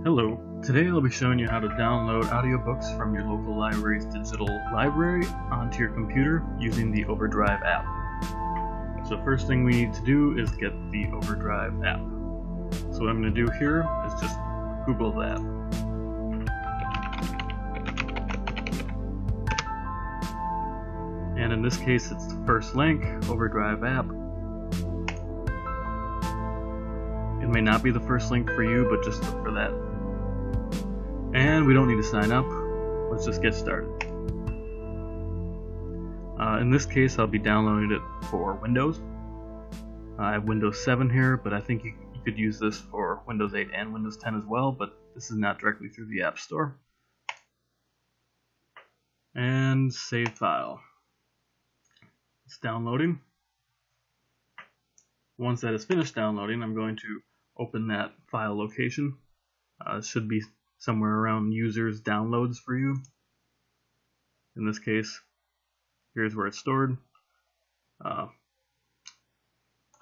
Hello, today I'll be showing you how to download audiobooks from your local library's digital library onto your computer using the Overdrive app. So first thing we need to do is get the Overdrive app. So what I'm going to do here is just Google that. And in this case it's the first link, Overdrive app. It may not be the first link for you, but just look for that. And we don't need to sign up. Let's just get started. In this case, I'll be downloading it for Windows. I have Windows 7 here, but I think you could use this for Windows 8 and Windows 10 as well, but this is not directly through the App Store. And save file. It's downloading. Once that is finished downloading, I'm going to open that file location. It should be somewhere around users downloads for you. In this case, here's where it's stored. I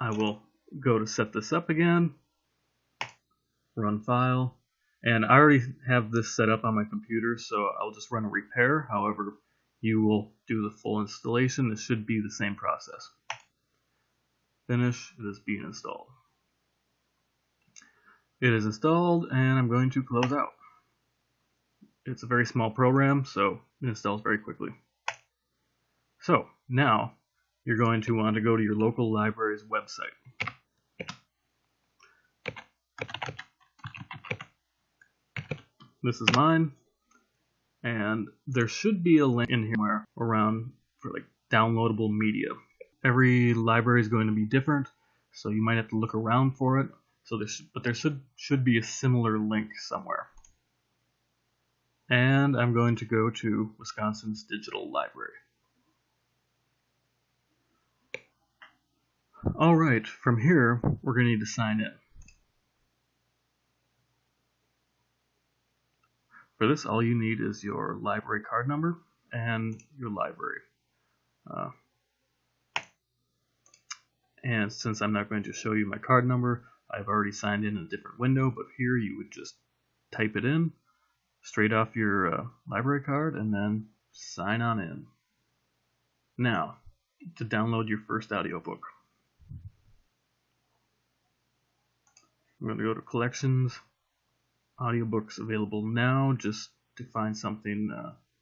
will go to set this up again, run file, and I already have this set up on my computer, so I'll just run a repair. However, you will do the full installation. It should be the same process. Finish, it is being installed. It is installed, and I'm going to close out. It's a very small program, so it installs very quickly. So now you're going to want to go to your local library's website. This is mine, and there should be a link in here somewhere around for like downloadable media. Every library is going to be different, so you might have to look around for it. So there should be a similar link somewhere. And I'm going to go to Wisconsin's Digital Library. Alright, from here, we're going to need to sign in. For this, all you need is your library card number and your library. And since I'm not going to show you my card number, I've already signed in a different window, but here you would just type it in straight off your library card and then sign on in. Now, to download your first audiobook, I'm going to go to Collections, Audiobooks Available Now, just to find something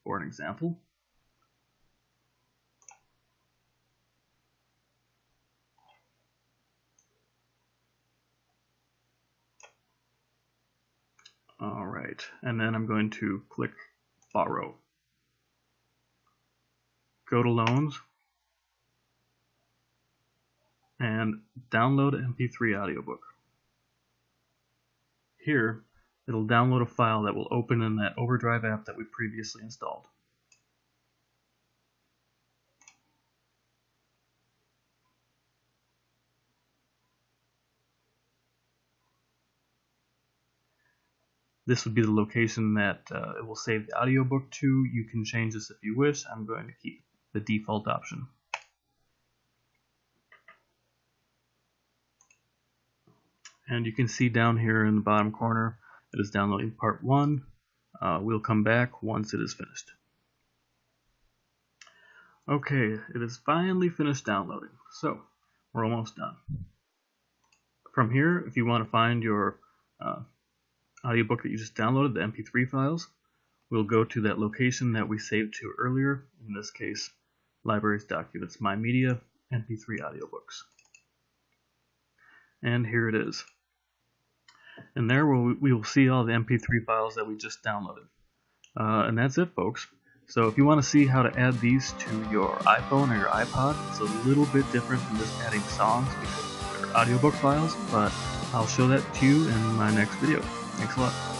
for an example. Alright, and then I'm going to click Borrow. Go to Loans and download MP3 audiobook. Here, it'll download a file that will open in that Overdrive app that we previously installed. This would be the location that it will save the audiobook to. You can change this if you wish. I'm going to keep the default option. And you can see down here in the bottom corner, it is downloading part 1. We'll come back once it is finished. Okay, it is finally finished downloading. So, we're almost done. From here, if you want to find your audiobook that you just downloaded, the MP3 files, we'll go to that location that we saved to earlier. In this case, Libraries Documents, My Media, MP3 Audiobooks. And here it is. And there we will see all the MP3 files that we just downloaded. And that's it, folks. So if you want to see how to add these to your iPhone or your iPod, it's a little bit different than just adding songs because they're audiobook files, but I'll show that to you in my next video. Thanks a lot.